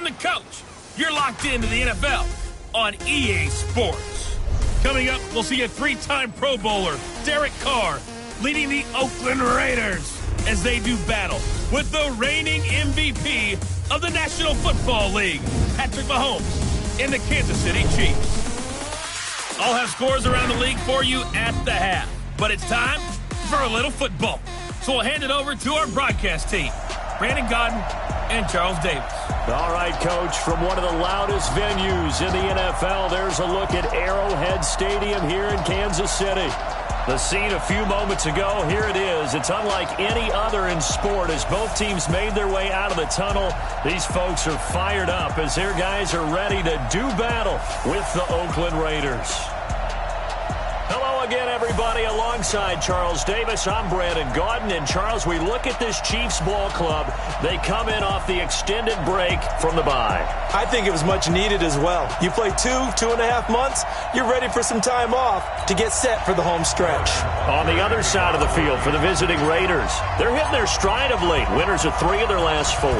I'm the coach. You're locked into the NFL on EA Sports. Coming up, we'll see a three-time Pro Bowler, Derek Carr, leading the Oakland Raiders as they do battle with the reigning MVP of the National Football League, Patrick Mahomes, and the Kansas City Chiefs. I'll have scores around the league for you at the half, but it's time for a little football. So we'll hand it over to our broadcast team, Brandon Godden and Charles Davis. All right, Coach, from one of the loudest venues in the NFL, there's a look at Arrowhead Stadium here in Kansas City. The scene a few moments ago, here it is. It's unlike any other in sport as both teams made their way out of the tunnel. These folks are fired up as their guys are ready to do battle with the Oakland Raiders. Hello again, everybody. Alongside Charles Davis, I'm Brandon Godden. And, Charles, we look at this Chiefs ball club. They come in off the extended break from the bye. I think it was much needed as well. You play 2.5 months, you're ready for some time off to get set for the home stretch. On the other side of the field for the visiting Raiders, they're hitting their stride of late. Winners of 3 of their last 4.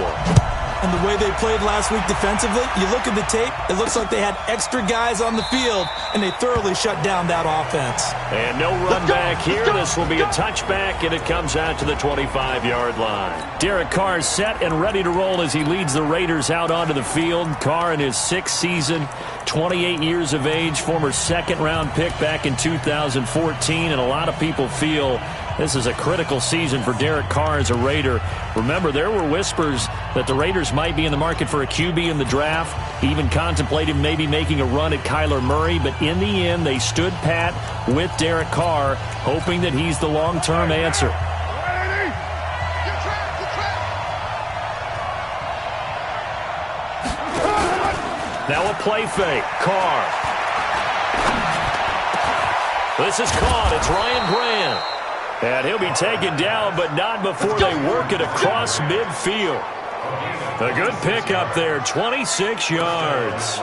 And the way they played last week defensively, you look at the tape, it looks like they had extra guys on the field, and they thoroughly shut down that offense. And no run back here. This will be a touchback, and it comes out to the 25-yard line. Derek Carr is set and ready to roll as he leads the Raiders out onto the field. Carr in his 6th season, 28 years of age, former second-round pick back in 2014, and a lot of people feel this is a critical season for Derek Carr as a Raider. Remember, there were whispers that the Raiders might be in the market for a QB in the draft, even contemplated maybe making a run at Kyler Murray, but in the end, they stood pat with Derek Carr, hoping that he's the long-term answer. Now a play fake. Carr. This is caught. It's Ryan Grant. And he'll be taken down, but not before they work it across midfield. A good pickup there, 26 yards.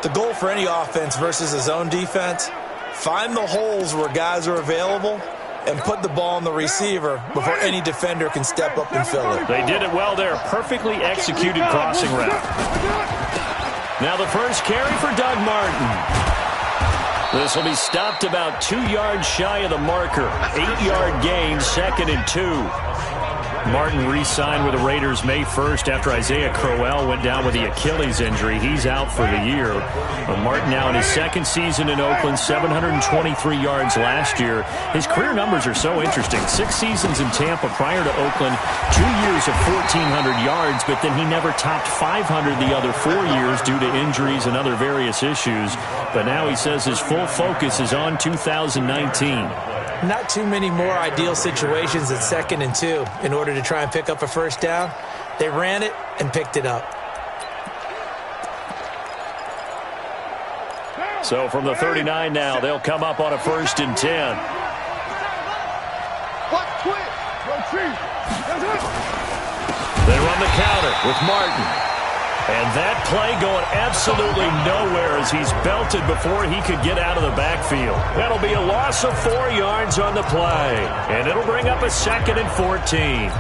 The goal for any offense versus a zone defense, find the holes where guys are available and put the ball on the receiver before any defender can step up and fill it. They did it well there. Perfectly executed crossing route. Now the first carry for Doug Martin. This will be stopped about 2 yards shy of the marker. 8-yard gain, 2nd and 2. Martin re-signed with the Raiders May 1st after Isaiah Crowell went down with the Achilles injury. He's out for the year. Martin now in his 2nd season in Oakland, 723 yards last year. His career numbers are so interesting. 6 seasons in Tampa prior to Oakland, 2 years of 1,400 yards, but then he never topped 500 the other 4 years due to injuries and other various issues. But now he says his full focus is on 2019. Not too many more ideal situations at 2nd and 2 in order to try and pick up a first down. They ran it and picked it up. So from the 39 now, they'll come up on a 1st and 10. They run the counter with Martin. And that play going absolutely nowhere as he's belted before he could get out of the backfield. That'll be a loss of 4 yards on the play. And it'll bring up a 2nd and 14.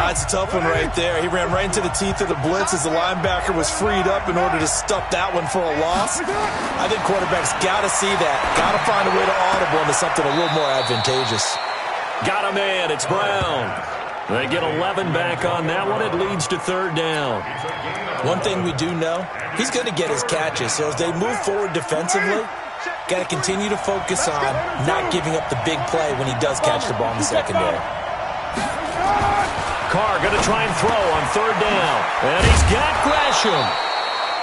It's a tough one right there. He ran right into the teeth of the blitz as the linebacker was freed up in order to stop that one for a loss. I think quarterbacks got to see that. Got to find a way to audible into something a little more advantageous. Got a man. It's Brown. They get 11 back on that one. It leads to 3rd down. One thing we do know, he's going to get his catches. So as they move forward defensively, got to continue to focus on not giving up the big play when he does catch the ball in the secondary. Carr going to try and throw on 3rd down. And he's got Gresham.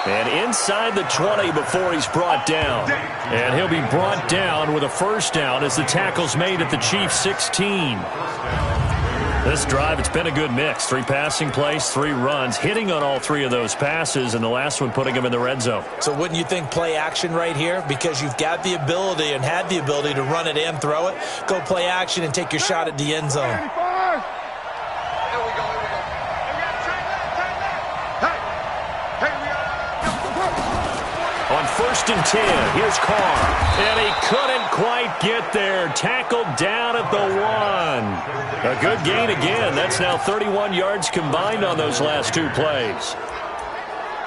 And inside the 20 before he's brought down. And he'll be brought down with a 1st down as the tackle's made at the Chiefs' 16. This drive, it's been a good mix. 3 passing plays, 3 runs, hitting on all 3 of those passes, and the last one putting him in the red zone. So wouldn't you think play action right here? Because you've got the ability and had the ability to run it and throw it. Go play action and take your shot at the end zone. On 1st and 10, here's Carr. And he couldn't quite get there. Tackled down at the 1. A good gain again. That's now 31 yards combined on those last 2 plays.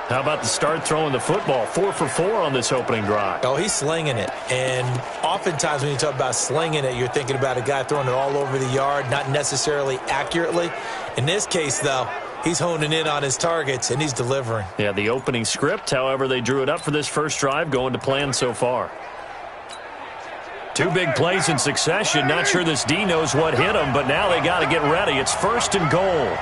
How about the start throwing the football? 4 for 4 on this opening drive. Oh, he's slinging it. And oftentimes when you talk about slinging it, you're thinking about a guy throwing it all over the yard, not necessarily accurately. In this case, though, he's honing in on his targets, and he's delivering. Yeah, the opening script, however, they drew it up for this first drive, going to plan so far. 2 big plays in succession. Not sure this D knows what hit him, but now they got to get ready. It's 1st and goal.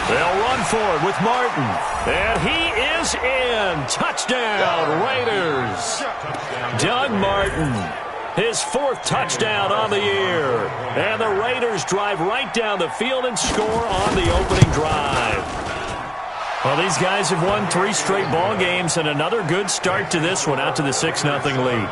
They'll run for it with Martin. And he is in. Touchdown, Raiders. Doug Martin, his 4th touchdown on the year. And the Raiders drive right down the field and score on the opening drive. Well, these guys have won 3 straight ball games and another good start to this one, out to the 6-0 lead.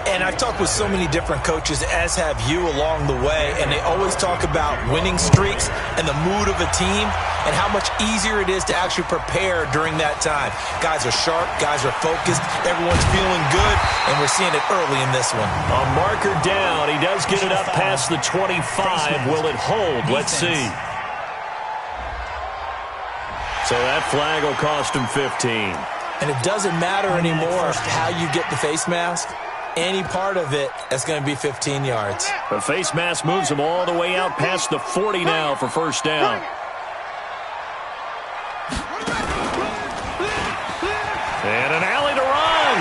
And I've talked with so many different coaches, as have you, along the way, and they always talk about winning streaks and the mood of a team and how much easier it is to actually prepare during that time. Guys are sharp, guys are focused, everyone's feeling good, and we're seeing it early in this one. A marker down. He does get it up past the 25. Will it hold? Let's see. So that flag will cost him 15. And it doesn't matter anymore how you get the face mask. Any part of it, that's going to be 15 yards. The face mask moves him all the way out past the 40 now for first down. And an alley to run.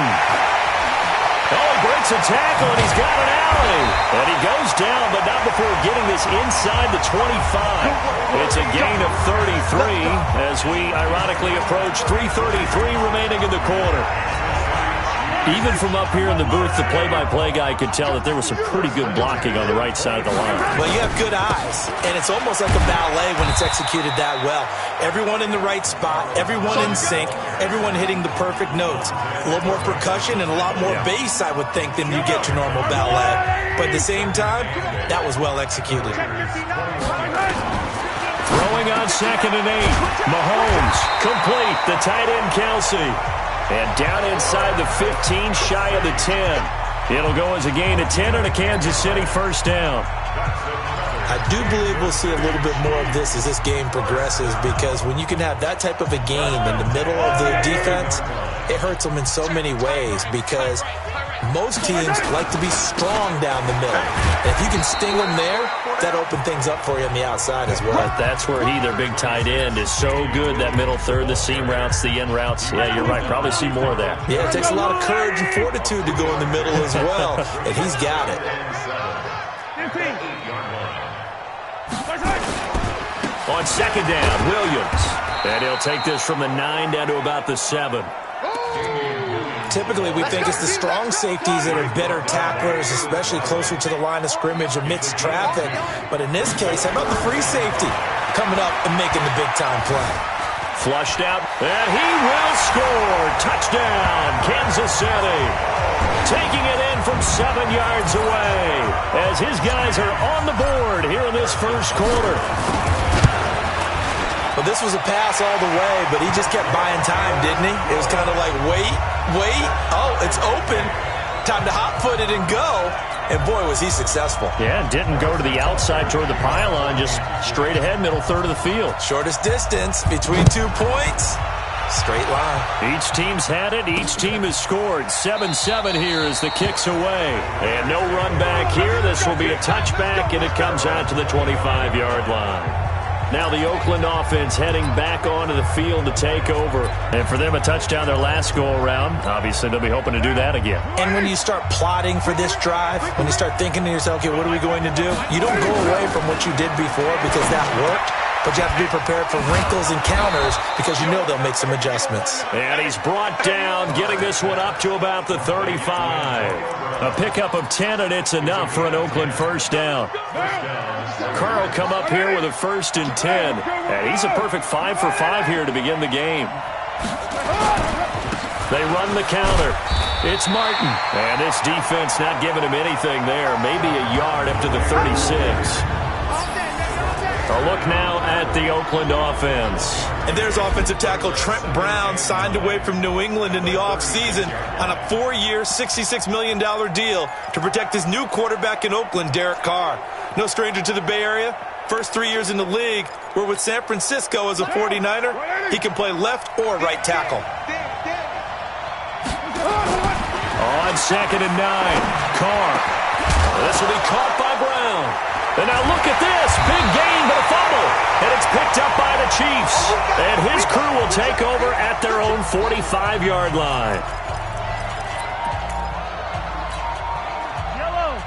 Oh, he breaks a tackle, and he's got an alley. And he goes down, but not before getting this inside the 25. It's a gain of 33 as we ironically approach 3:33 remaining in the quarter. Even from up here in the booth, the play-by-play guy could tell that there was some pretty good blocking on the right side of the line. Well, you have good eyes, and it's almost like a ballet when it's executed that well. Everyone in the right spot, everyone in sync, everyone hitting the perfect notes. A little more percussion and a lot more bass, I would think, than you get your normal ballet. But at the same time, that was well executed. Throwing on 2nd and 8. Mahomes, complete. The tight end, Kelsey. And down inside the 15, shy of the 10. It'll go as a gain of 10 and a Kansas City first down. I do believe we'll see a little bit more of this as this game progresses, because when you can have that type of a game in the middle of the defense, it hurts them in so many ways, because most teams like to be strong down the middle. And if you can sting them there, that opens things up for you on the outside as well. But that's where their big tight end, is so good, that middle third, the seam routes, the in routes. Yeah, you're right. Probably see more of that. Yeah, it takes a lot of courage and fortitude to go in the middle as well, and he's got it. On 2nd down, Williams. And he'll take this from the 9 down to about the 7. Typically, we think it's the strong safeties that are better tacklers, especially closer to the line of scrimmage amidst traffic. But in this case, how about the free safety coming up and making the big-time play? Flushed out, and he will score. Touchdown, Kansas City. Taking it in from 7 yards away as his guys are on the board here in this first quarter. Well, this was a pass all the way, but he just kept buying time, didn't he? It was kind of like, wait. Oh, it's open. Time to hot-foot it and go. And, boy, was he successful. Yeah, didn't go to the outside toward the pylon, just straight ahead, middle third of the field. Shortest distance between 2 points. Straight line. Each team's had it. Each team has scored. 7-7 here as the kick's away. And no run back here. This will be a touchback, and it comes out to the 25-yard line. Now the Oakland offense heading back onto the field to take over. And for them, a touchdown their last go-around. Obviously, they'll be hoping to do that again. And when you start plotting for this drive, when you start thinking to yourself, okay, what are we going to do? You don't go away from what you did before because that worked. But you have to be prepared for wrinkles and counters because you know they'll make some adjustments. And he's brought down, getting this one up to about the 35. A pickup of 10, and it's enough for an Oakland first down. Carl come up here with a 1st and 10. And he's a perfect 5 for 5 here to begin the game. They run the counter. It's Martin. And this defense not giving him anything there. Maybe a yard up to the 36. A look now at the Oakland offense. And there's offensive tackle Trent Brown, signed away from New England in the offseason on a 4-year, $66 million deal to protect his new quarterback in Oakland, Derek Carr. No stranger to the Bay Area. First 3 years in the league, where with San Francisco as a 49er, he can play left or right tackle. On 2nd and 9, Carr. This will be caught by Brown. And now look at this. Big gain, but a fumble. And it's picked up by the Chiefs. And his crew will take over at their own 45-yard line.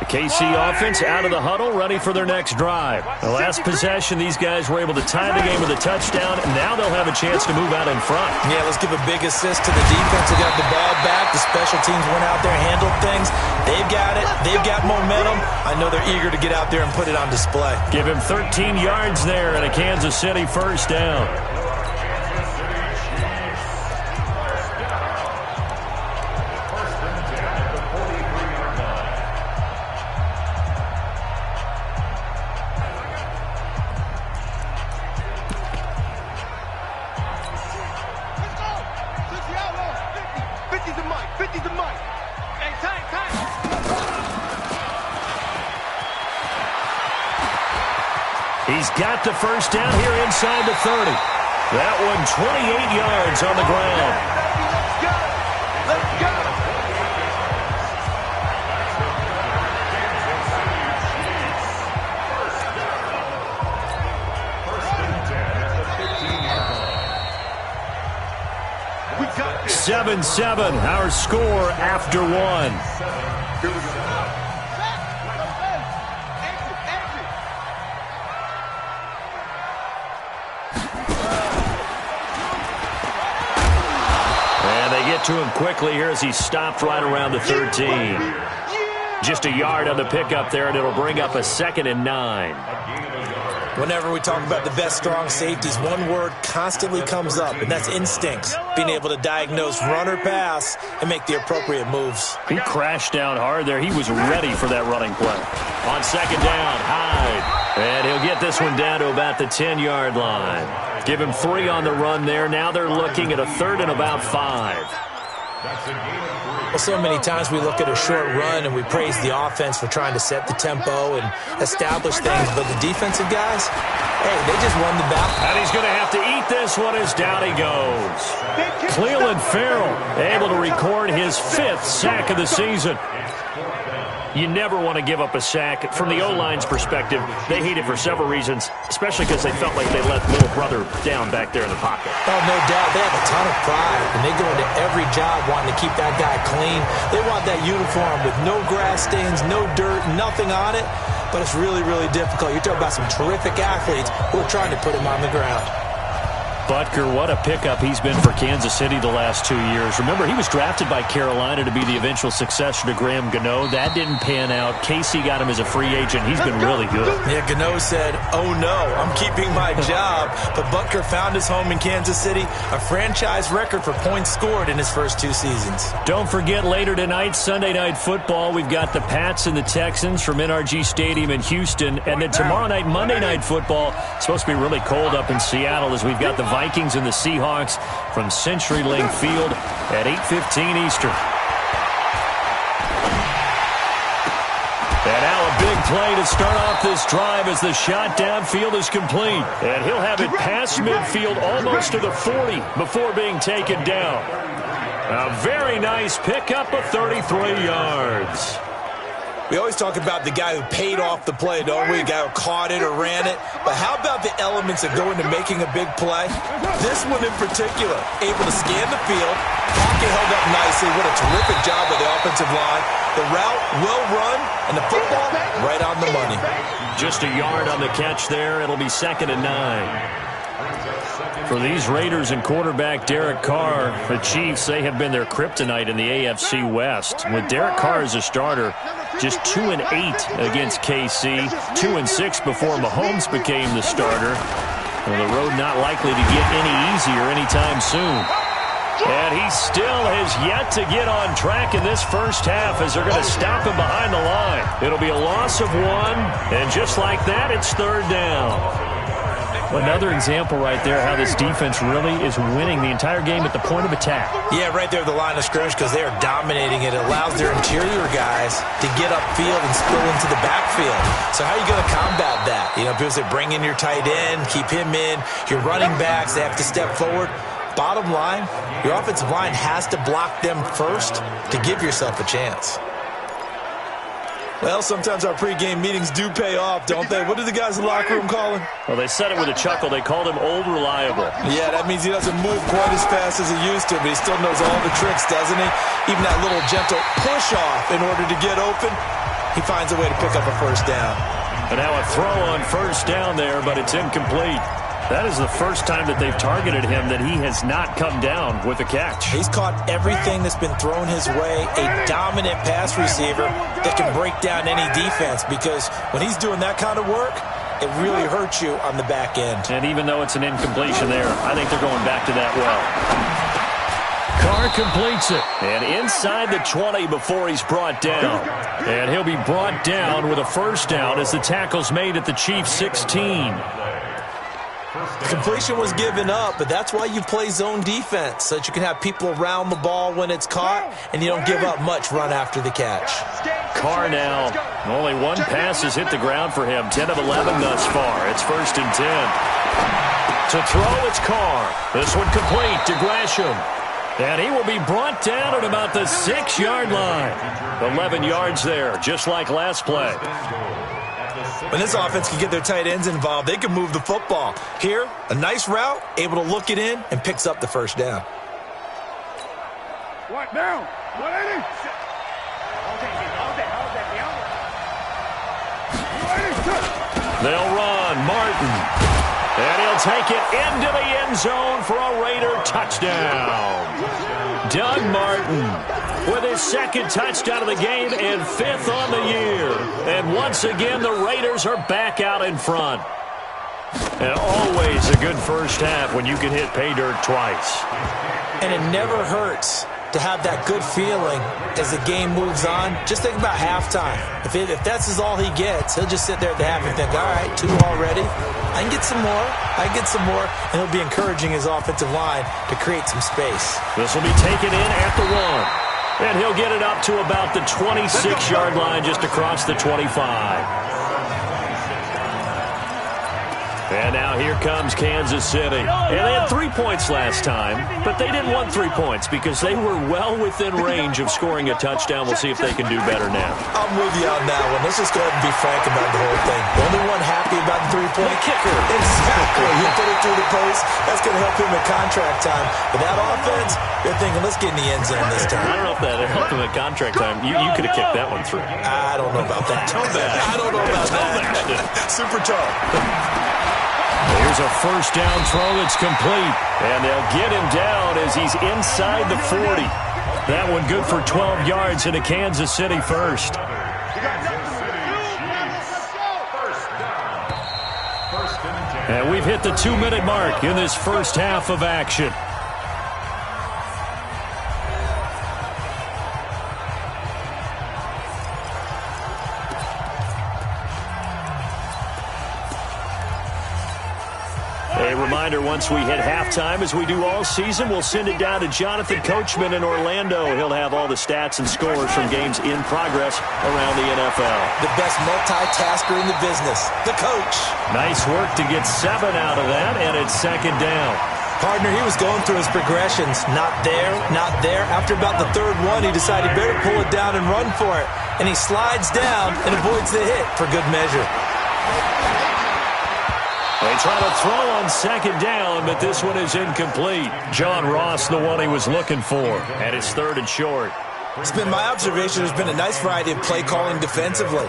The KC offense out of the huddle, ready for their next drive. The last possession, these guys were able to tie the game with a touchdown, and now they'll have a chance to move out in front. Yeah, let's give a big assist to the defense who got the ball back. The special teams went out there and handled things. They've got it. They've got momentum. I know they're eager to get out there and put it on display. Give him 13 yards there and a Kansas City first down. He's got the first down here inside the 30. That one 28 yards on the ground. Let's go. 7-7, our score after one. To him quickly here as he stopped right around the 13. Just a yard on the pickup there, and it'll bring up a 2nd and 9. Whenever we talk about the best strong safeties, one word constantly comes up, and that's instincts. Being able to diagnose run or pass and make the appropriate moves. He crashed down hard there. He was ready for that running play. On 2nd down, Hyde. And he'll get this one down to about the 10-yard line. Give him 3 on the run there. Now they're looking at a 3rd and about 5. Well, so many times we look at a short run and we praise the offense for trying to set the tempo and establish things, but the defensive guys, hey, they just won the battle. And he's going to have to eat this one as down he goes. Clelin Ferrell able to record his 5th sack of the season. You never want to give up a sack. From the O-line's perspective, they hate it for several reasons, especially because they felt like they let little brother down back there in the pocket. Oh, no doubt. They have a ton of pride, and they go into every job wanting to keep that guy clean. They want that uniform with no grass stains, no dirt, nothing on it, but it's really, really difficult. You're talking about some terrific athletes who are trying to put him on the ground. Butker, what a pickup he's been for Kansas City the last 2 years. Remember, he was drafted by Carolina to be the eventual successor to Graham Gano. That didn't pan out. Casey got him as a free agent. He's been really good. Yeah, Gano said, oh no, I'm keeping my job. But Butker found his home in Kansas City, a franchise record for points scored in his first 2 seasons. Don't forget, later tonight, Sunday Night Football, we've got the Pats and the Texans from NRG Stadium in Houston. And then tomorrow night, Monday Night Football, it's supposed to be really cold up in Seattle as we've got the Vikings and the Seahawks from CenturyLink Field at 8:15 Eastern. And now a big play to start off this drive as the shot downfield is complete. And he'll have it past midfield almost to the 40 before being taken down. A very nice pickup of 33 yards. We always talk about the guy who paid off the play, don't we? The guy who caught it or ran it. But how about the elements that go into making a big play? This one in particular, able to scan the field, pocket held up nicely. What a terrific job by the offensive line. The route well run, and the football right on the money. Just a yard on the catch there. It'll be 2nd and 9. For these Raiders and quarterback Derek Carr, the Chiefs, they have been their kryptonite in the AFC West. With Derek Carr as a starter, just 2-8 against KC, 2-6 before Mahomes became the starter. Well, the road not likely to get any easier anytime soon. And he still has yet to get on track in this first half as they're going to stop him behind the line. It'll be a loss of 1, and just like that, it's 3rd down. Another example right there how this defense really is winning the entire game at the point of attack. Yeah, right there at the line of scrimmage because they are dominating it. It allows their interior guys to get upfield and spill into the backfield. So how are you going to combat that? You know, people say bring in your tight end, keep him in. Your running backs, they have to step forward. Bottom line, your offensive line has to block them first to give yourself a chance. Well, sometimes our pregame meetings do pay off, don't they? What do the guys in the locker room call him? Well, they said it with a chuckle. They called him Old Reliable. Yeah, that means he doesn't move quite as fast as he used to, but he still knows all the tricks, doesn't he? Even that little gentle push-off in order to get open, he finds a way to pick up a first down. And now a throw on first down there, but it's incomplete. That is the first time that they've targeted him that he has not come down with a catch. He's caught everything that's been thrown his way, a dominant pass receiver that can break down any defense because when he's doing that kind of work, it really hurts you on the back end. And even though it's an incompletion there, I think they're going back to that well. Carr completes it. And inside the 20 before he's brought down. And he'll be brought down with a first down as the tackle's made at the Chiefs' 16. Completion was given up, but that's why you play zone defense, so that you can have people around the ball when it's caught, and you don't give up much run after the catch. Carr now, only one pass has hit the ground for him, 10 of 11 thus far. It's 1st and 10. To throw, it's Carr. This one complete to Gresham. And he will be brought down at about the 6-yard line. 11 yards there, just like last play. When this offense can get their tight ends involved, they can move the football. Here, a nice route, able to look it in, and picks up the first down. What now? 180. They'll run. Martin. And he'll take it into the end zone for a Raider touchdown. Doug Martin with his 2nd touchdown of the game and 5th on the year. And once again, the Raiders are back out in front. And always a good first half when you can hit pay dirt twice. And it never hurts to have that good feeling as the game moves on. Just think about halftime. If that's all he gets, he'll just sit there at the half and think, all right, 2 already. I can get some more. I can get some more. And he'll be encouraging his offensive line to create some space. This will be taken in at the 1. And he'll get it up to about the 26-yard line just across the 25. And now here comes Kansas City. And they had 3 points last time, but they didn't want 3 points because they were well within range of scoring a touchdown. We'll see if they can do better now. I'm with you on that one. Let's just go ahead and be frank about the whole thing. The only one happy about the 3-point kicker. Exactly. He put it through the post. That's going to help him at contract time. But that offense, they're thinking, let's get in the end zone this time. I don't know if that helped him at contract time. You could have kicked that one through. I don't know about that. I don't know about that. Super tough. Here's a first down throw that's complete. And they'll get him down as he's inside the 40. That one good for 12 yards into Kansas City first. And we've hit the 2-minute mark in this first half of action. A reminder, once we hit halftime, as we do all season, we'll send it down to Jonathan Coachman in Orlando. He'll have all the stats and scores from games in progress around the NFL. The best multitasker in the business, the coach. Nice work to get 7 out of that, and it's 2nd down. Partner, he was going through his progressions. Not there, not there. After about the 3rd one, he decided better pull it down and run for it. And he slides down and avoids the hit for good measure. They try to throw on 2nd down, but this one is incomplete. John Ross, the one he was looking for, and it's 3rd and short. It's been my observation there's been a nice variety of play calling defensively.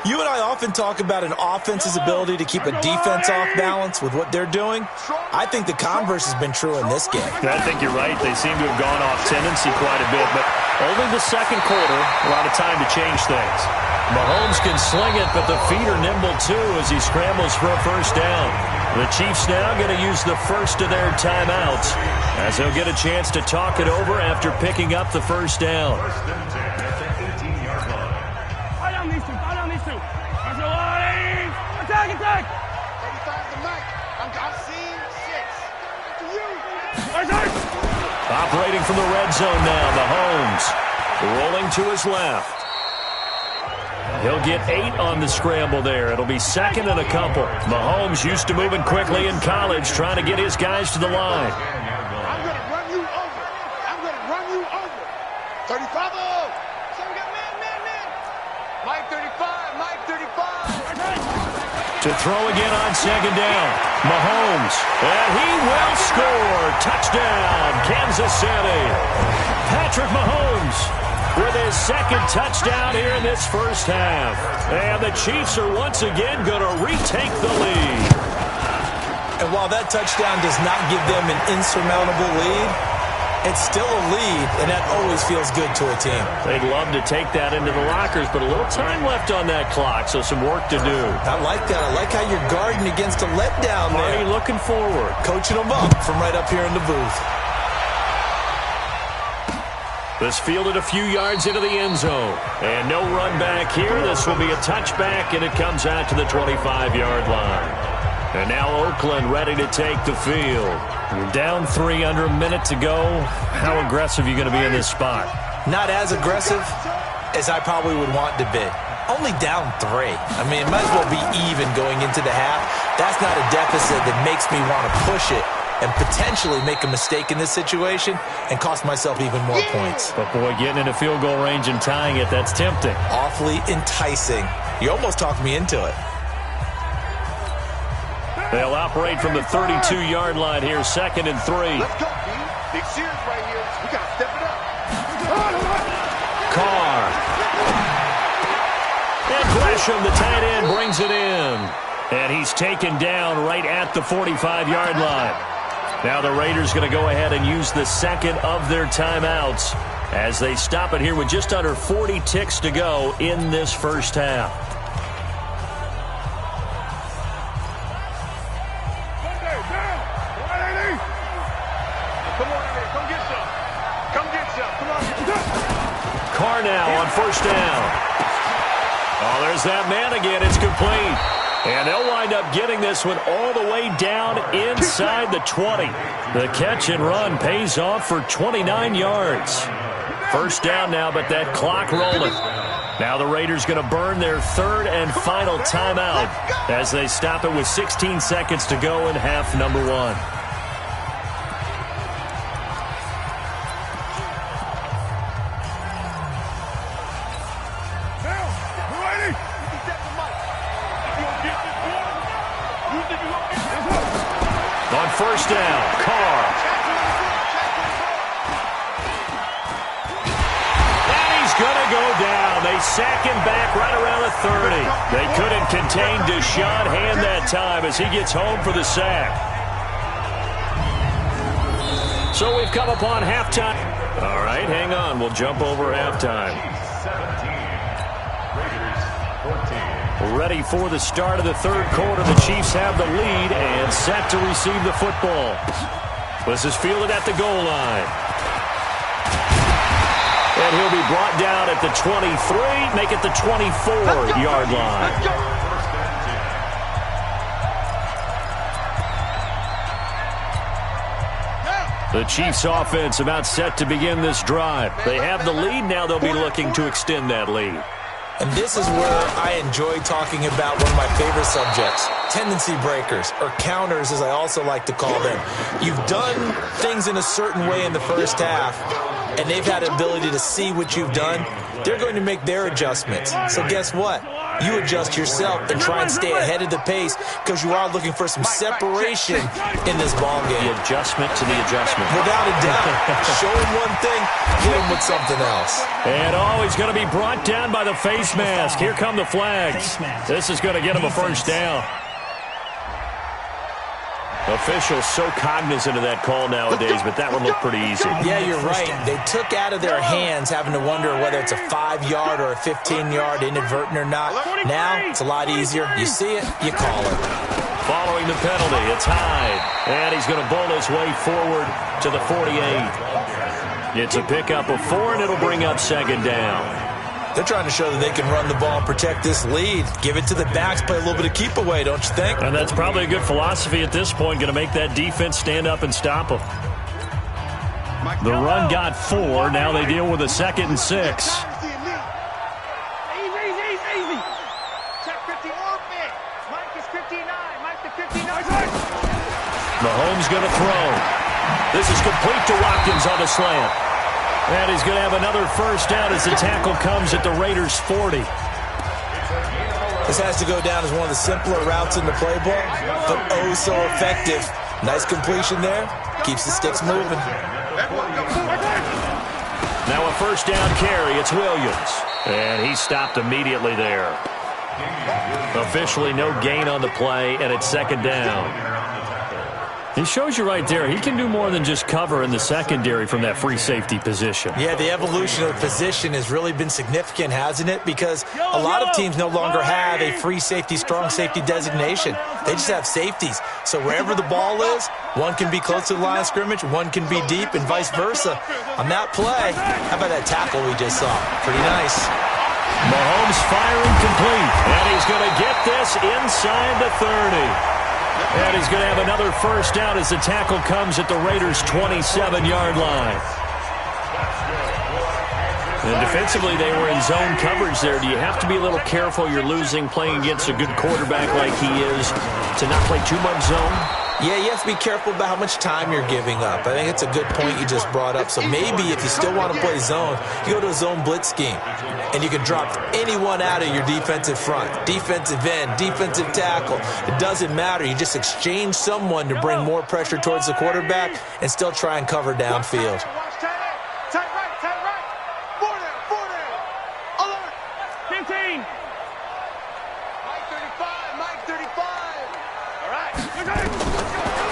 You and I often talk about an offense's ability to keep a defense off balance with what they're doing. I think the converse has been true in this game. I think you're right. They seem to have gone off tendency quite a bit, but only the 2nd quarter, a lot of time to change things. Mahomes can sling it, but the feet are nimble too as he scrambles for a first down. The Chiefs now going to use the first of their timeouts as they'll get a chance to talk it over after picking up the first down. Attack! Operating from the red zone now, Mahomes. Rolling to his left. He'll get 8 on the scramble there. It'll be second and a couple. Mahomes used to moving quickly in college, trying to get his guys to the line. I'm going to run you over. I'm going to run you over. 35. So we got man. Mike 35. Mike 35. To throw again on second down. Mahomes. And he will score. Touchdown, Kansas City. Patrick Mahomes with his second touchdown here in this first half. And the Chiefs are once again going to retake the lead. And while that touchdown does not give them an insurmountable lead, it's still a lead, and that always feels good to a team. They'd love to take that into the lockers, but a little time left on that clock, so some work to do. I like that. I like how you're guarding against a letdown there. Already looking forward. Coaching them up from right up here in the booth. This fielded a few yards into the end zone. And no run back here. This will be a touchback, and it comes out to the 25-yard line. And now Oakland ready to take the field. You're down 3 under a minute to go. How aggressive are you going to be in this spot? Not as aggressive as I probably would want to be. Only down 3. I mean, it might as well be even going into the half. That's not a deficit that makes me want to push it and potentially make a mistake in this situation and cost myself even more points. But, boy, getting into field goal range and tying it, that's tempting. Awfully enticing. You almost talked me into it. They'll operate from the 32-yard line here, second and 3. Let's go, B. Big series right here. We got to step it up. Carr. And Gresham, the tight end, brings it in. And he's taken down right at the 45-yard line. Now the Raiders going to go ahead and use the second of their timeouts as they stop it here with just under 40 ticks to go in this first half. Carr now on first down. Oh, there's that man again. It's complete. And they'll wind up getting this one all the way down inside the 20. The catch and run pays off for 29 yards. First down now, but that clock rolling. Now the Raiders going to burn their third and final timeout as they stop it with 16 seconds to go in half number 1. First down, Carr. And he's going to go down. They sack him back right around the 30. They couldn't contain Deshaun Hand that time as he gets home for the sack. So we've come upon halftime. All right, hang on. We'll jump over halftime. Ready for the start of the third quarter. The Chiefs have the lead and set to receive the football. This is fielded at the goal line. And he'll be brought down at the 23, make it the 24-yard line. The Chiefs offense about set to begin this drive. They have the lead. Now they'll be looking to extend that lead. And this is where I enjoy talking about one of my favorite subjects, tendency breakers, or counters as I also like to call them. You've done things in a certain way in the first half, and they've had the ability to see what you've done. They're going to make their adjustments. So guess what? You adjust yourself and try and stay ahead of the pace because you are looking for some separation in this ballgame. The adjustment to the adjustment. Without a doubt. Show him one thing, hit him with something else. And he's going to be brought down by the face mask. Here come the flags. This is going to get him a first down. Officials so cognizant of that call nowadays, but that one looked pretty easy. Yeah, you're right. They took out of their hands having to wonder whether it's a 5-yard or a 15-yard inadvertent or not. Now, it's a lot easier. You see it, you call it. Following the penalty, it's Hyde. And he's going to bowl his way forward to the 48. It's a pickup of 4, and it'll bring up second down. They're trying to show that they can run the ball and protect this lead. Give it to the backs, play a little bit of keep away, don't you think? And that's probably a good philosophy at this point, going to make that defense stand up and stop them. The run got 4. Now they deal with a 2nd and 6. Easy. Check 50. Mike is 59. Mike to 59. Mahomes going to throw. This is complete to Watkins on the slant. And he's going to have another first down as the tackle comes at the Raiders' 40. This has to go down as one of the simpler routes in the playbook, but oh so effective. Nice completion there. Keeps the sticks moving. Now a first down carry. It's Williams. And he stopped immediately there. Officially no gain on the play, and it's 2nd down. He shows you right there, he can do more than just cover in the secondary from that free safety position. Yeah, the evolution of the position has really been significant, hasn't it? Because a lot of teams no longer have a free safety, strong safety designation. They just have safeties. So wherever the ball is, one can be close to the line of scrimmage, one can be deep, and vice versa. On that play, how about that tackle we just saw? Pretty nice. Mahomes firing complete, and he's going to get this inside the 30. And he's going to have another first down as the tackle comes at the Raiders' 27-yard line. And defensively, they were in zone coverage there. Do you have to be a little careful you're losing playing against a good quarterback like he is to not play too much zone? Yeah, you have to be careful about how much time you're giving up. I think it's a good point you just brought up. So maybe if you still want to play zone, you go to a zone blitz scheme. And you can drop anyone out of your defensive front. Defensive end, defensive tackle. It doesn't matter. You just exchange someone to bring more pressure towards the quarterback and still try and cover downfield. Tight right. 40. Alert. 15. Mike 35. All right.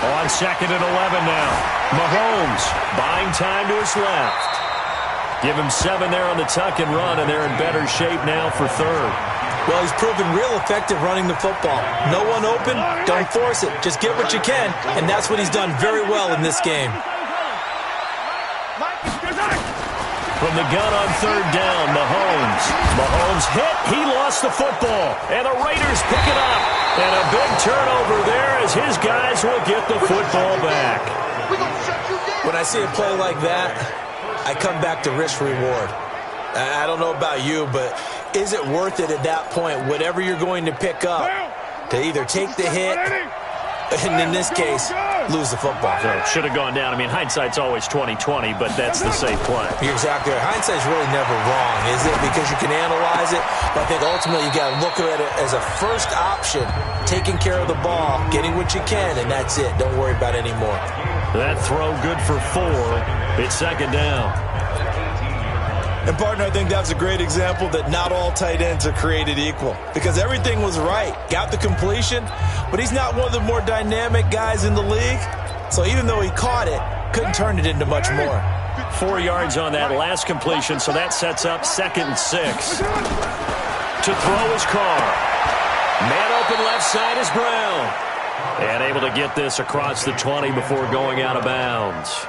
On 2nd and 11 now. Mahomes buying time to his left. Give him 7 there on the tuck and run, and they're in better shape now for 3rd. Well, he's proven real effective running the football. No one open, don't force it. Just get what you can, and that's what he's done very well in this game. From the gun on 3rd down, Mahomes hit. He lost the football, and the Raiders pick it up. And a big turnover there as his guys will get the football back. When I see a play like that, I come back to risk-reward. I don't know about you, but is it worth it at that point, whatever you're going to pick up, to either take the hit, and in this case, lose the football? So it should have gone down. I mean, hindsight's always 20/20, but that's the safe play. You're exactly right. Hindsight's really never wrong, is it? Because you can analyze it, but I think ultimately you got to look at it as a first option, taking care of the ball, getting what you can, and that's it. Don't worry about it anymore. That throw good for 4. It's 2nd down. And, partner, I think that's a great example that not all tight ends are created equal. Because everything was right. Got the completion, but he's not one of the more dynamic guys in the league. So even though he caught it, couldn't turn it into much more. 4 yards on that last completion, so that sets up 2nd and 6. To throw is Carr. Man open left side is Brown. And able to get this across the 20 before going out of bounds.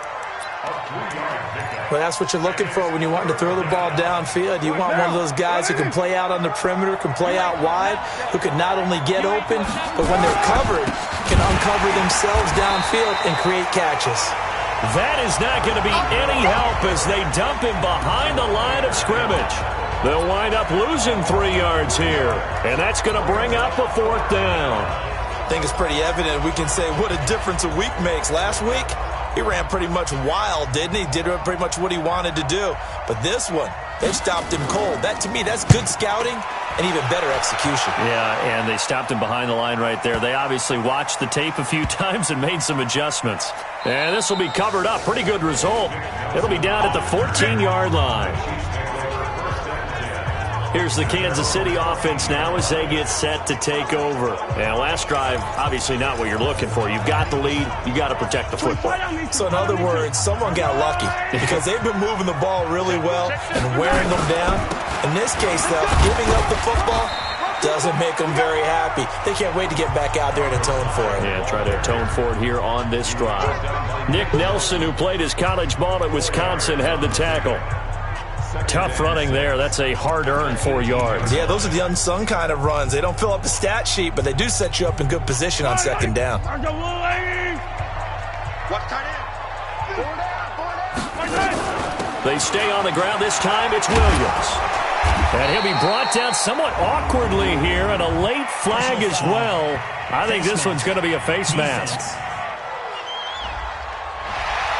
Well, that's what you're looking for when you want to throw the ball downfield. You want one of those guys who can play out on the perimeter, can play out wide, who can not only get open, but when they're covered, can uncover themselves downfield and create catches. That is not going to be any help as they dump him behind the line of scrimmage. They'll wind up losing 3 yards here, and that's going to bring up a 4th down. I think it's pretty evident. We can say what a difference a week makes. Last week, he ran pretty much wild, didn't he? Did pretty much what he wanted to do. But this one, they've stopped him cold. That, to me, that's good scouting and even better execution. Yeah, and they stopped him behind the line right there. They obviously watched the tape a few times and made some adjustments. And this will be covered up. Pretty good result. It'll be down at the 14-yard line. Here's the Kansas City offense now as they get set to take over. And last drive, obviously not what you're looking for. You've got the lead. You've got to protect the football. So in other words, someone got lucky because they've been moving the ball really well and wearing them down. In this case, though, giving up the football doesn't make them very happy. They can't wait to get back out there and atone for it. Yeah, try to atone for it here on this drive. Nick Nelson, who played his college ball at Wisconsin, had the tackle. Tough running there. That's a hard-earned 4 yards. Yeah, those are the unsung kind of runs. They don't fill up the stat sheet, but they do set you up in good position on 2nd down. Watch tight end. 4 down. They stay on the ground. This time it's Williams. And he'll be brought down somewhat awkwardly here, and a late flag as well. I think this one's going to be a face mask.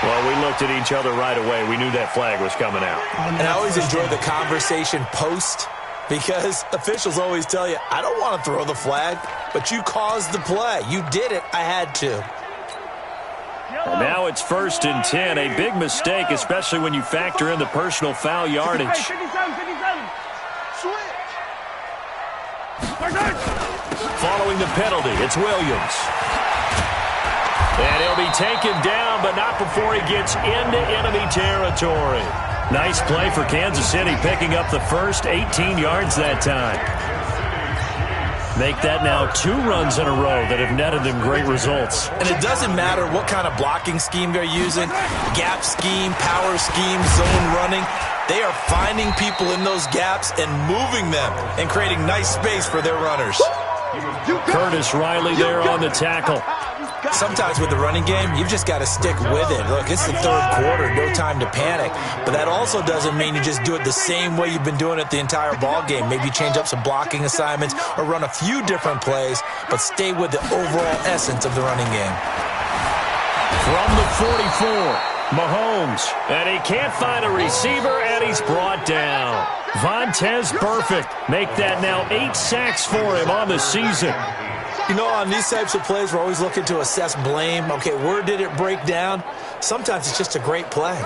Well, we looked at each other right away. We knew that flag was coming out. And I always enjoy the conversation post, because officials always tell you, I don't want to throw the flag, but you caused the play. You did it. I had to. And now it's 1st and 10. A big mistake, especially when you factor in the personal foul yardage. 57. Switch. Following the penalty, it's Williams. And he'll be taken down, but not before he gets into enemy territory. Nice play for Kansas City, picking up the first 18 yards that time. Make that now 2 runs in a row that have netted them great results. And it doesn't matter what kind of blocking scheme they're using, gap scheme, power scheme, zone running. They are finding people in those gaps and moving them and creating nice space for their runners. Curtis Riley there on the tackle. Sometimes with the running game, you've just got to stick with it. Look, it's the 3rd quarter, no time to panic. But that also doesn't mean you just do it the same way you've been doing it the entire ball game. Maybe change up some blocking assignments or run a few different plays, but stay with the overall essence of the running game. From the 44, Mahomes. And he can't find a receiver, and he's brought down. Vontaze Burfict. Make that now 8 sacks for him on the season. You know, on these types of plays, we're always looking to assess blame. Okay, where did it break down? Sometimes it's just a great play.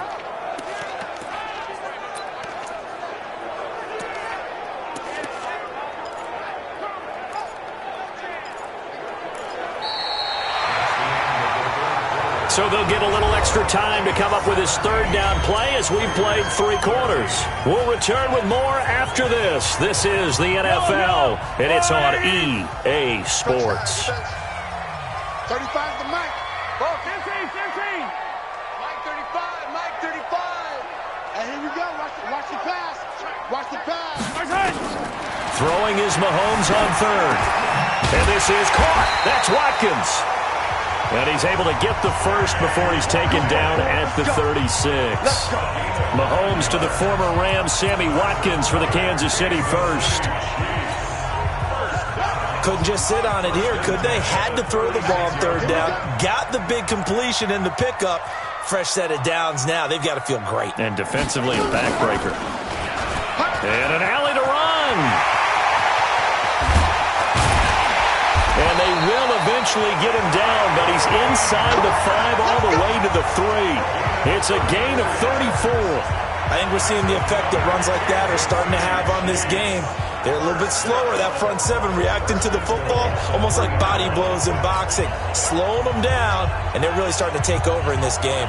So they'll get a little extra time to come up with his 3rd down play as we've played 3 quarters. We'll return with more after this. This is the NFL, and it's on EA Sports. 35 to Mike. Ball 15. Mike 35. Mike 35. And here we go. Watch the pass. Watch the pass. Throwing is Mahomes on 3rd. And this is caught. That's Watkins. And he's able to get the first before he's taken down at the 36. Mahomes to the former Rams, Sammy Watkins for the Kansas City first. Couldn't just sit on it here, could they? Had to throw the ball on 3rd down. Got the big completion in the pickup. Fresh set of downs now. They've got to feel great. And defensively, a backbreaker. And an alley to run. And they will eventually get him down, but he's inside the 5 all the way to the 3. It's a gain of 34. I think we're seeing the effect that runs like that are starting to have on this game. They're a little bit slower, that front 7, reacting to the football, almost like body blows in boxing. Slowing them down, and they're really starting to take over in this game.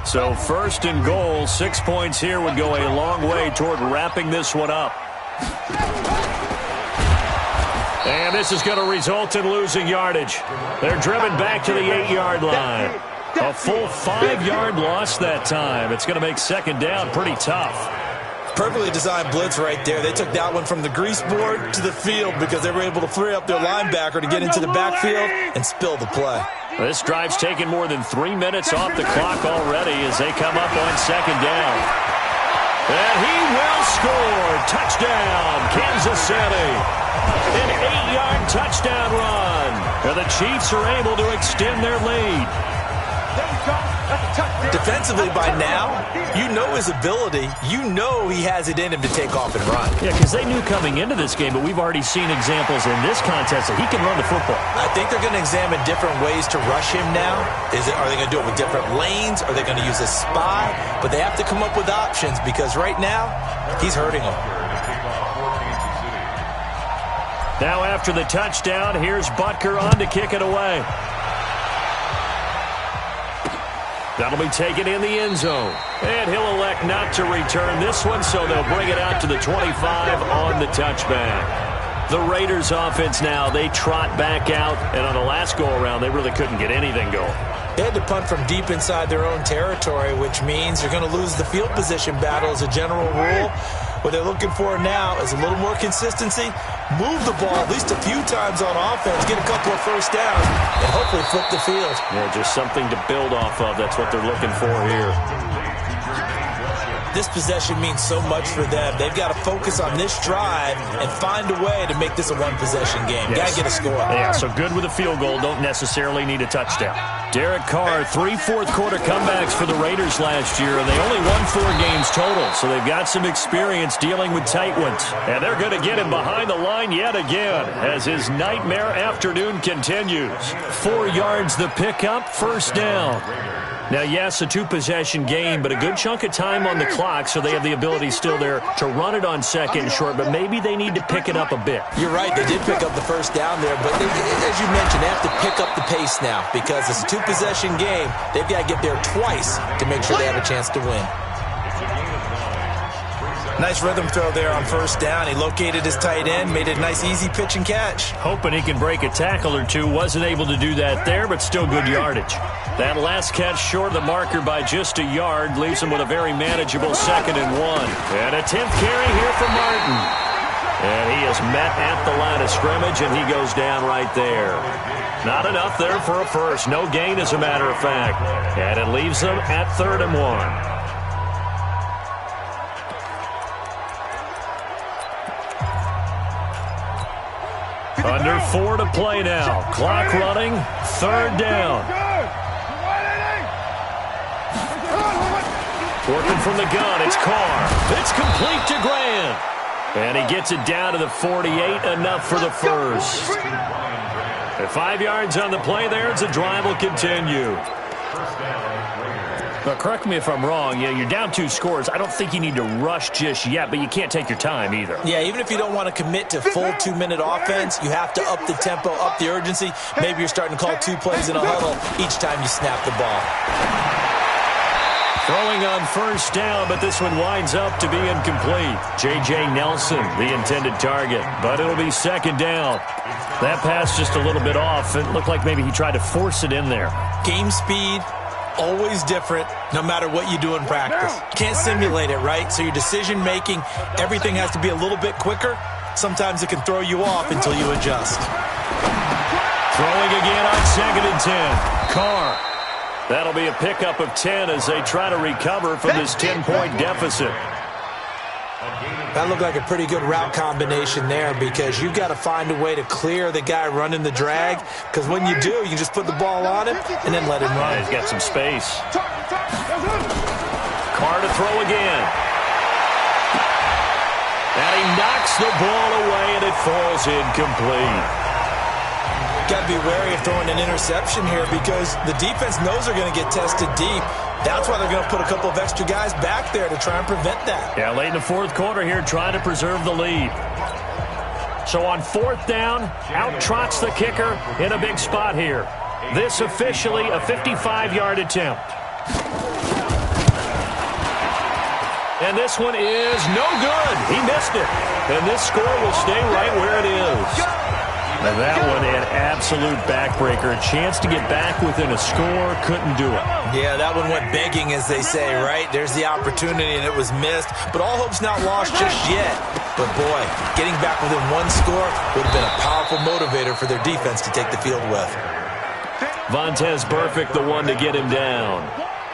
So 1st and goal, 6 points here would go a long way toward wrapping this one up. And this is going to result in losing yardage. They're driven back to the 8-yard line. A full 5-yard loss that time. It's going to make 2nd down pretty tough. Perfectly designed blitz right there. They took that one from the grease board to the field because they were able to free up their linebacker to get into the backfield and spill the play. This drive's taken more than 3 minutes off the clock already as they come up on 2nd down. And he will score. Touchdown, Kansas City. An 8-yard touchdown run. And the Chiefs are able to extend their lead. Defensively by now, you know his ability. You know he has it in him to take off and run. Yeah, because they knew coming into this game, but we've already seen examples in this contest that he can run the football. I think they're going to examine different ways to rush him now. Are they going to do it with different lanes? Are they going to use a spy? But they have to come up with options because right now, he's hurting them. Now after the touchdown, here's Butker on to kick it away. That'll be taken in the end zone. And he'll elect not to return this one, so they'll bring it out to the 25 on the touchback. The Raiders offense now, they trot back out, and on the last go-around, they really couldn't get anything going. They had to punt from deep inside their own territory, which means you're going to lose the field position battle as a general rule. What they're looking for now is a little more consistency, move the ball at least a few times on offense, get a couple of first downs, and hopefully flip the field. Yeah, just something to build off of. That's what they're looking for here. This possession means so much for them. They've got to focus on this drive and find a way to make this a one-possession game. Yes. Got to get a score. Yeah, so good with a field goal. Don't necessarily need a touchdown. Derek Carr, 3 fourth-quarter comebacks for the Raiders last year, and they only won 4 games total, so they've got some experience dealing with tight ones. And they're going to get him behind the line yet again as his nightmare afternoon continues. 4 yards the pickup, first down. Now, yes, a 2-possession game, but a good chunk of time on the clock, so they have the ability still there to run it on second and short, but maybe they need to pick it up a bit. You're right. They did pick up the first down there, but as you mentioned, they have to pick up the pace now because it's a 2-possession game. They've got to get there twice to make sure they have a chance to win. Nice rhythm throw there on first down. He located his tight end, made it a nice easy pitch and catch. Hoping he can break a tackle or two. Wasn't able to do that there, but still good yardage. That last catch short of the marker by just a yard leaves him with a very manageable 2nd and 1. And a 10th carry here for Martin. And he is met at the line of scrimmage, and he goes down right there. Not enough there for a first. No gain, as a matter of fact. And it leaves them at 3rd and 1. Under 4 to play now. Clock running. 3rd down. Working from the gun. It's Carr. It's complete to Grant. And he gets it down to the 48. Enough for the first. At 5 yards on the play there, the drive will continue. But correct me if I'm wrong, you're down 2 scores. I don't think you need to rush just yet, but you can't take your time either. Yeah, even if you don't want to commit to full 2-minute offense, you have to up the tempo, up the urgency. Maybe you're starting to call 2 plays in a huddle each time you snap the ball. Throwing on first down, but this one winds up to be incomplete. J.J. Nelson, the intended target, but it'll be 2nd down. That pass just a little bit off. It looked like maybe he tried to force it in there. Game speed. Always different, no matter what you do in practice. Can't simulate it, right? So your decision-making, everything has to be a little bit quicker. Sometimes it can throw you off until you adjust. Throwing again on 2nd and 10. Carr. That'll be a pickup of 10 as they try to recover from this 10-point deficit. That looked like a pretty good route combination there because you've got to find a way to clear the guy running the drag, because when you do, you just put the ball on him and then let him run. He's got some space. Carr to throw again. And he knocks the ball away, and it falls incomplete. Got to be wary of throwing an interception here because the defense knows they're going to get tested deep. That's why they're going to put a couple of extra guys back there to try and prevent that. Yeah, late in the 4th quarter here, trying to preserve the lead. So on 4th down, out trots the kicker in a big spot here. This officially a 55-yard attempt. And this one is no good. He missed it. And this score will stay right where it is. And that one an absolute backbreaker. A chance to get back within a score, couldn't do it. Yeah, that one went begging, as they say, right? There's the opportunity, and it was missed. But all hope's not lost just yet. But, boy, getting back within 1 score would have been a powerful motivator for their defense to take the field with. Vontez Burfict, the one to get him down.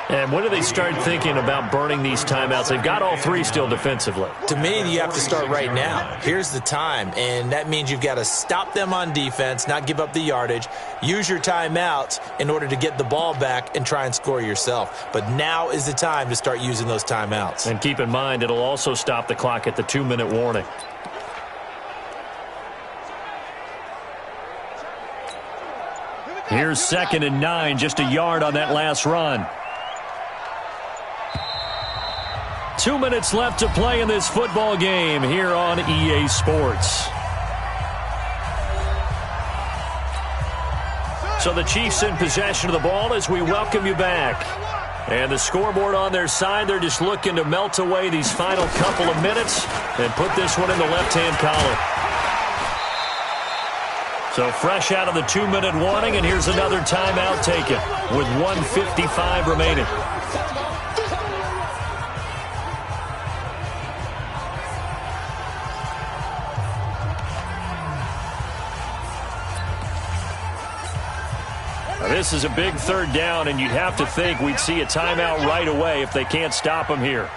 And when do they start thinking about burning these timeouts? They've got all 3 still defensively. To me, you have to start right now. Here's the time, and that means you've got to stop them on defense, not give up the yardage, use your timeouts in order to get the ball back and try and score yourself. But now is the time to start using those timeouts. And keep in mind, it'll also stop the clock at the 2-minute warning. Here's 2nd and 9, just a yard on that last run. 2 minutes left to play in this football game here on EA Sports. So the Chiefs in possession of the ball as we welcome you back. And the scoreboard on their side, they're just looking to melt away these final couple of minutes and put this one in the left-hand column. So fresh out of the 2-minute warning, and here's another timeout taken with 1:55 remaining. Now, this is a big third down, and you'd have to think we'd see a timeout right away if they can't stop him here.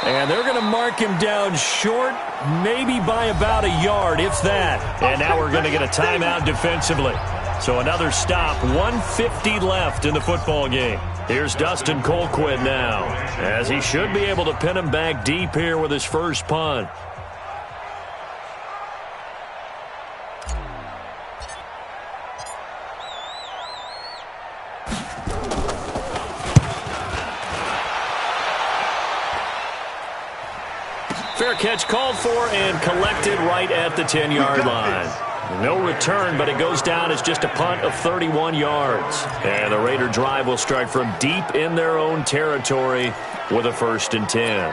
And they're going to mark him down short, maybe by about a yard, if that. And now we're going to get a timeout defensively. So another stop, 1:50 left in the football game. Here's Dustin Colquitt now, as he should be able to pin him back deep here with his first punt. Fair catch called for and collected right at the 10-yard line. No return, but it goes down as just a punt of 31 yards. And the Raider drive will start from deep in their own territory with a 1st and 10.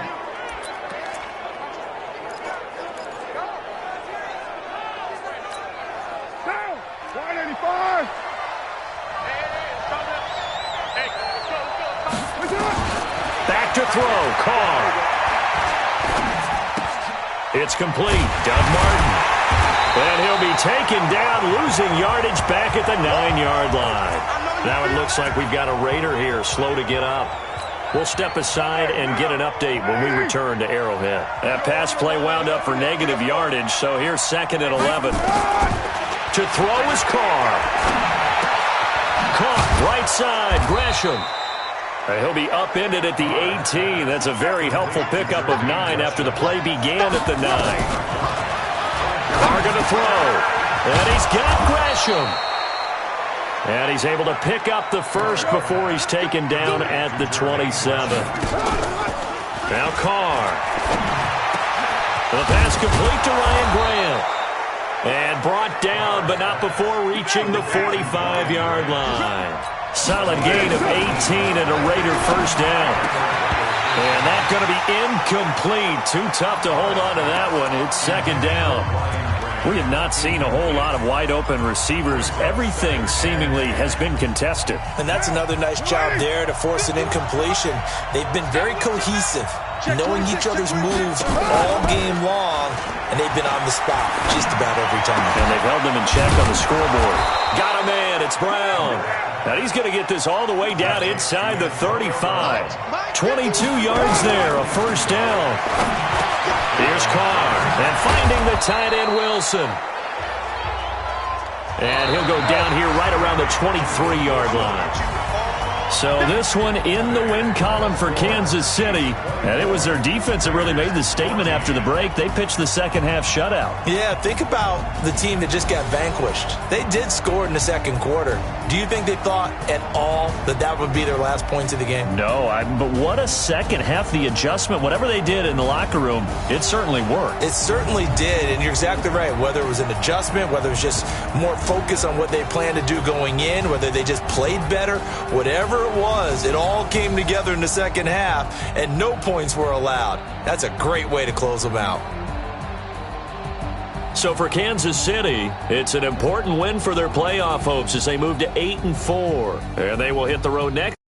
Back to throw, Carr. It's complete. Doug Martin. And he'll be taken down, losing yardage back at the 9-yard line. Now it looks like we've got a Raider here, slow to get up. We'll step aside and get an update when we return to Arrowhead. That pass play wound up for negative yardage, so here's 2nd and 11. To throw is Carr. Caught right side, Gresham. He'll be upended at the 18. That's a very helpful pickup of 9 after the play began at the 9. Carr going to throw. And he's got Gresham. And he's able to pick up the first before he's taken down at the 27. Now Carr. The pass complete to Ryan Graham. And brought down, but not before reaching the 45-yard line. Solid gain of 18 and a Raider first down. And that's going to be incomplete. Too tough to hold on to that one. It's 2nd down. We have not seen a whole lot of wide-open receivers. Everything seemingly has been contested. And that's another nice job there to force an incompletion. They've been very cohesive, knowing each other's moves all game long, and they've been on the spot just about every time. And they've held them in check on the scoreboard. Got a man. It's Brown. Now he's going to get this all the way down inside the 35. 22 yards there, a first down. Here's Carr, and finding the tight end Wilson. And he'll go down here right around the 23-yard line. So this one in the win column for Kansas City. And it was their defense that really made the statement after the break. They pitched the second-half shutout. Yeah, think about the team that just got vanquished. They did score in the second quarter. Do you think they thought at all that that would be their last points of the game? No, but what a second half. The adjustment, whatever they did in the locker room, it certainly worked. It certainly did, and you're exactly right. Whether it was an adjustment, whether it was just more focus on what they planned to do going in, whether they just played better, whatever it was, it all came together in the second half, and no points were allowed. That's a great way to close them out. So for Kansas City, it's an important win for their playoff hopes as they move to 8-4. And they will hit the road next.